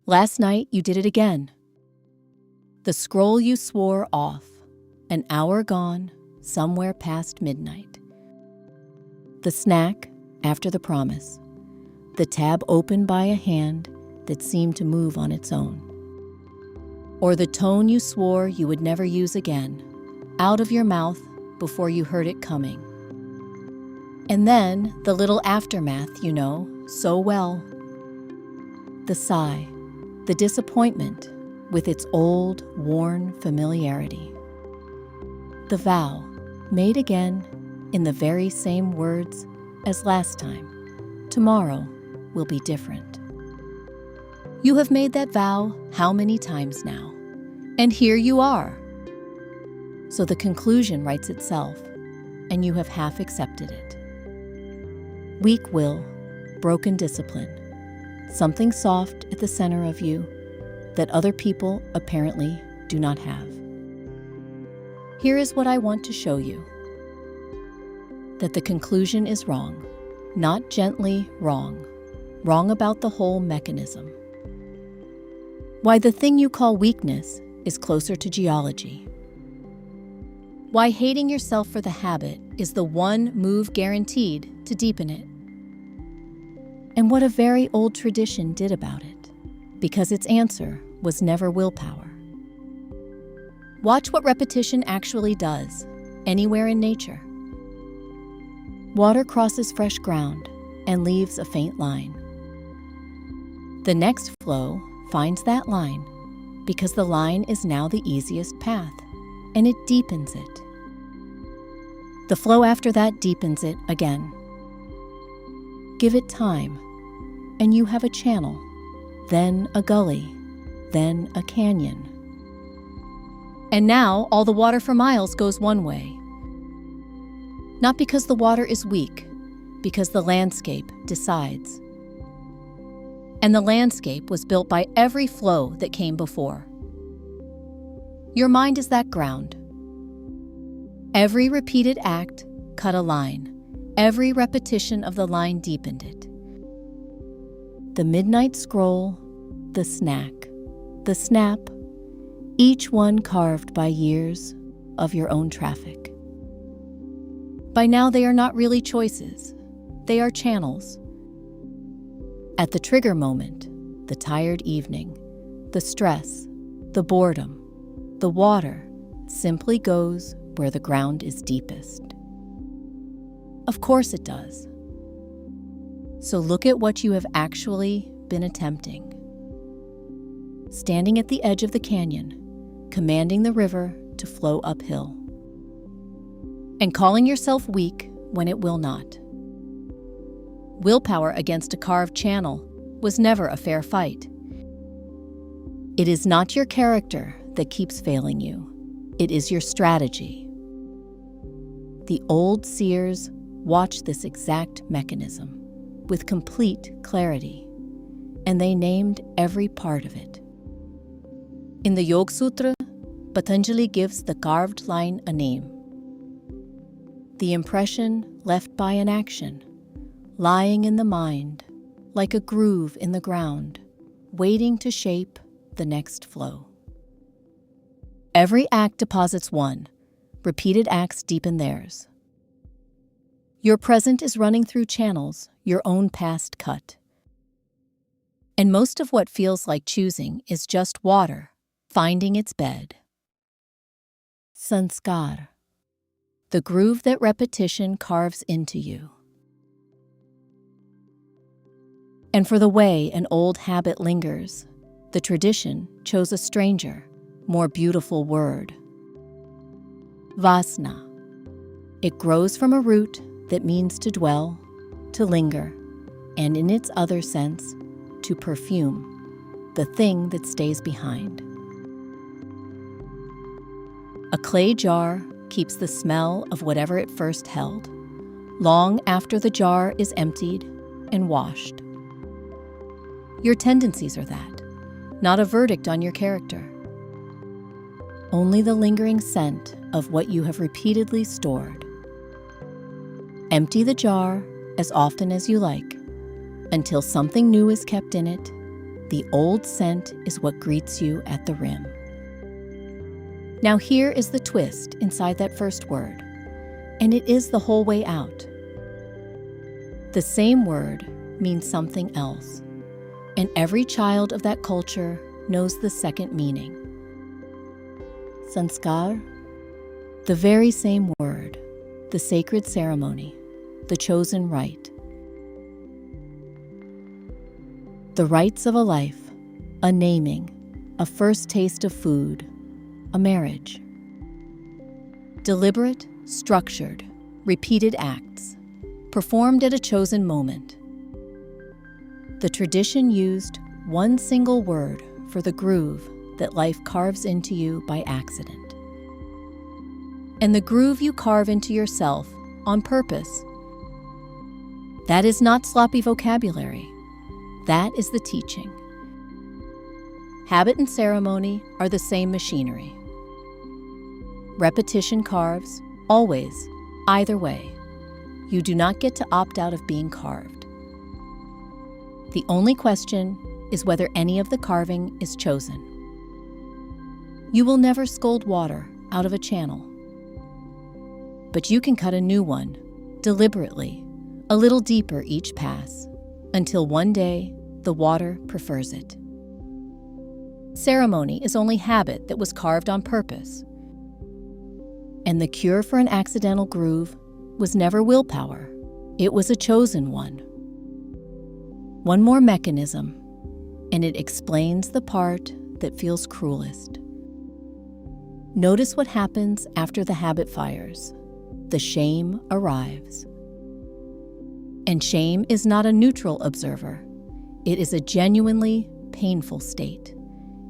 Last night you did it again. The scroll you swore off, an hour gone, somewhere past midnight. The snack after the promise, the tab opened by a hand that seemed to move on its own. Or the tone you swore you would never use again, out of your mouth before you heard it coming. And then the little aftermath you know so well. The sigh, the disappointment with its old, worn familiarity. The vow, made again in the very same words as last time. Tomorrow will be different. You have made that vow how many times now? And here you are. So the conclusion writes itself, and you have half accepted it. Weak will, broken discipline, something soft at the center of you that other people apparently do not have. Here is what I want to show you. That the conclusion is wrong, not gently wrong, wrong about the whole mechanism. Why the thing you call weakness is closer to geology. Why hating yourself for the habit is the one move guaranteed to deepen it. And what a very old tradition did about it, because its answer was never willpower. Watch what repetition actually does, anywhere in nature. Water crosses fresh ground and leaves a faint line. The next flow finds that line because the line is now the easiest path, and it deepens it. The flow after that deepens it again. Give it time, and you have a channel, then a gully, then a canyon. And now all the water for miles goes one way. Not because the water is weak, because the landscape decides. And the landscape was built by every flow that came before. Your mind is that ground. Every repeated act cut a line. Every repetition of the line deepened it. The midnight scroll, the snack, the snap, each one carved by years of your own traffic. By now they are not really choices, they are channels. At the trigger moment, the tired evening, the stress, the boredom, the water simply goes where the ground is deepest. Of course it does. So look at what you have actually been attempting. Standing at the edge of the canyon, commanding the river to flow uphill. And calling yourself weak when it will not. Willpower against a carved channel was never a fair fight. It is not your character that keeps failing you. It is your strategy. The old seers watched this exact mechanism with complete clarity, and they named every part of it. In the Yoga Sutra, Patanjali gives the carved line a name. The impression left by an action, lying in the mind, like a groove in the ground, waiting to shape the next flow. Every act deposits one, repeated acts deepen theirs. Your present is running through channels your own past cut. And most of what feels like choosing is just water finding its bed. Saṁskāra, the groove that repetition carves into you. And for the way an old habit lingers, the tradition chose a stranger, more beautiful word. Vasana. It grows from a root that means to dwell, to linger, and in its other sense, to perfume, the thing that stays behind. A clay jar keeps the smell of whatever it first held, long after the jar is emptied and washed. Your tendencies are that, not a verdict on your character. Only the lingering scent of what you have repeatedly stored. Empty the jar as often as you like, until something new is kept in it, the old scent is what greets you at the rim. Now here is the twist inside that first word, and it is the whole way out. The same word means something else, and every child of that culture knows the second meaning. Saṁskāra, the very same word, the sacred ceremony, the chosen rite. The rites of a life, a naming, a first taste of food, a marriage. Deliberate, structured, repeated acts, performed at a chosen moment. The tradition used one single word for the groove that life carves into you by accident. And the groove you carve into yourself on purpose. That is not sloppy vocabulary. That is the teaching. Habit and ceremony are the same machinery. Repetition carves, always, either way. You do not get to opt out of being carved. The only question is whether any of the carving is chosen. You will never scold water out of a channel. But you can cut a new one, deliberately, a little deeper each pass, until one day the water prefers it. Ceremony is only habit that was carved on purpose. And the cure for an accidental groove was never willpower. It was a chosen one. One more mechanism, and it explains the part that feels cruelest. Notice what happens after the habit fires. The shame arrives. And shame is not a neutral observer. It is a genuinely painful state,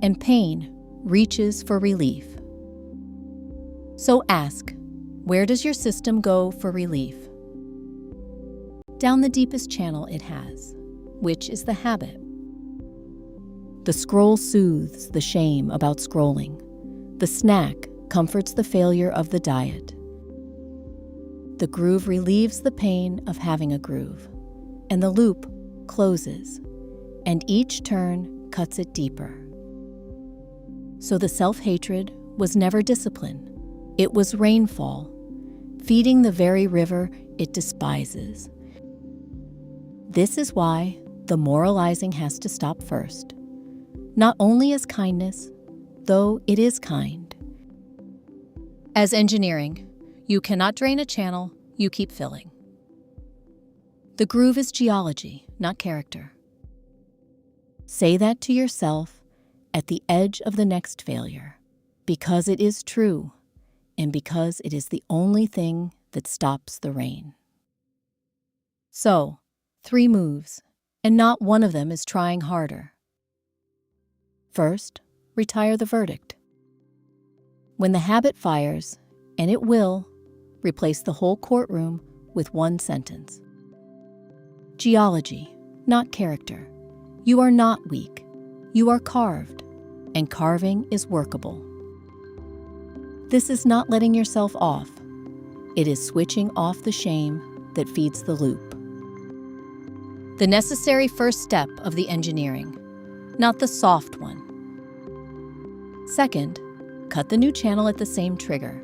and pain reaches for relief. So ask, where does your system go for relief? Down the deepest channel it has, which is the habit. The scroll soothes the shame about scrolling. The snack comforts the failure of the diet. The groove relieves the pain of having a groove, and the loop closes, and each turn cuts it deeper. So the self-hatred was never discipline. It was rainfall, feeding the very river it despises. This is why the moralizing has to stop first, not only as kindness, though it is kind. As engineering, you cannot drain a channel you keep filling. The groove is geology, not character. Say that to yourself at the edge of the next failure, because it is true, and because it is the only thing that stops the rain. So, 3 moves, and not one of them is trying harder. First, retire the verdict. When the habit fires, and it will, replace the whole courtroom with one sentence. Geology, not character. You are not weak. You are carved, and carving is workable. This is not letting yourself off. It is switching off the shame that feeds the loop. The necessary first step of the engineering, not the soft one. Second, cut the new channel at the same trigger.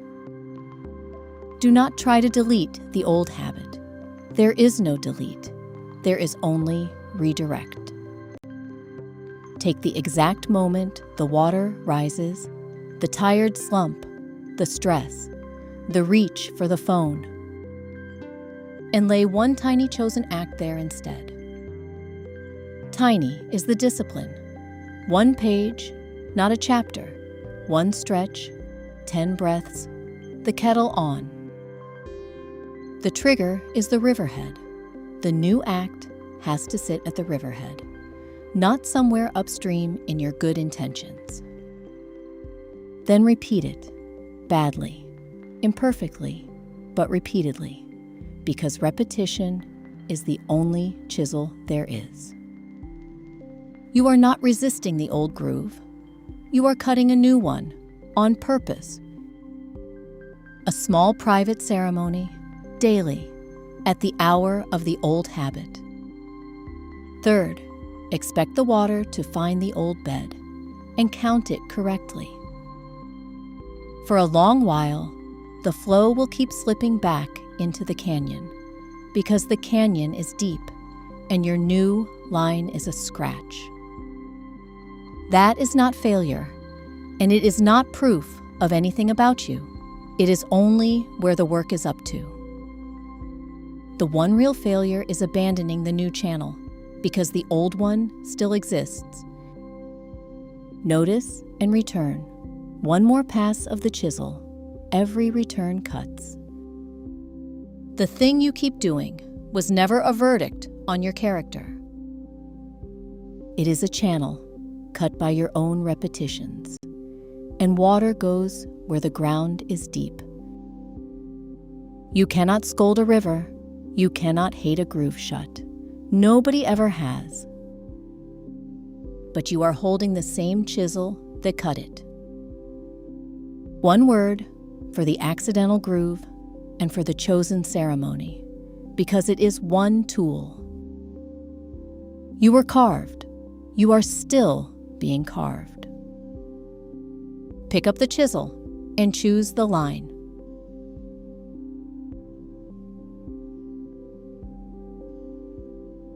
Do not try to delete the old habit. There is no delete. There is only redirect. Take the exact moment the water rises, the tired slump, the stress, the reach for the phone, and lay one tiny chosen act there instead. Tiny is the discipline. 1 page, not a chapter. 1 stretch, 10 breaths, the kettle on. The trigger is the riverhead. The new act has to sit at the riverhead, not somewhere upstream in your good intentions. Then repeat it, badly, imperfectly, but repeatedly, because repetition is the only chisel there is. You are not resisting the old groove. You are cutting a new one, on purpose. A small private ceremony, daily, at the hour of the old habit. Third, Expect the water to find the old bed and count it correctly. For a long while, the flow will keep slipping back into the canyon because the canyon is deep and your new line is a scratch. That is not failure, and it is not proof of anything about you. It is only where the work is up to. The one real failure is abandoning the new channel because the old one still exists. Notice and return. One more pass of the chisel. Every return cuts. The thing you keep doing was never a verdict on your character. It is a channel cut by your own repetitions, and water goes where the ground is deep. You cannot scold a river. You cannot hate a groove shut. Nobody ever has. But you are holding the same chisel that cut it. One word for the accidental groove and for the chosen ceremony, because it is one tool. You were carved. You are still being carved. Pick up the chisel and choose the line.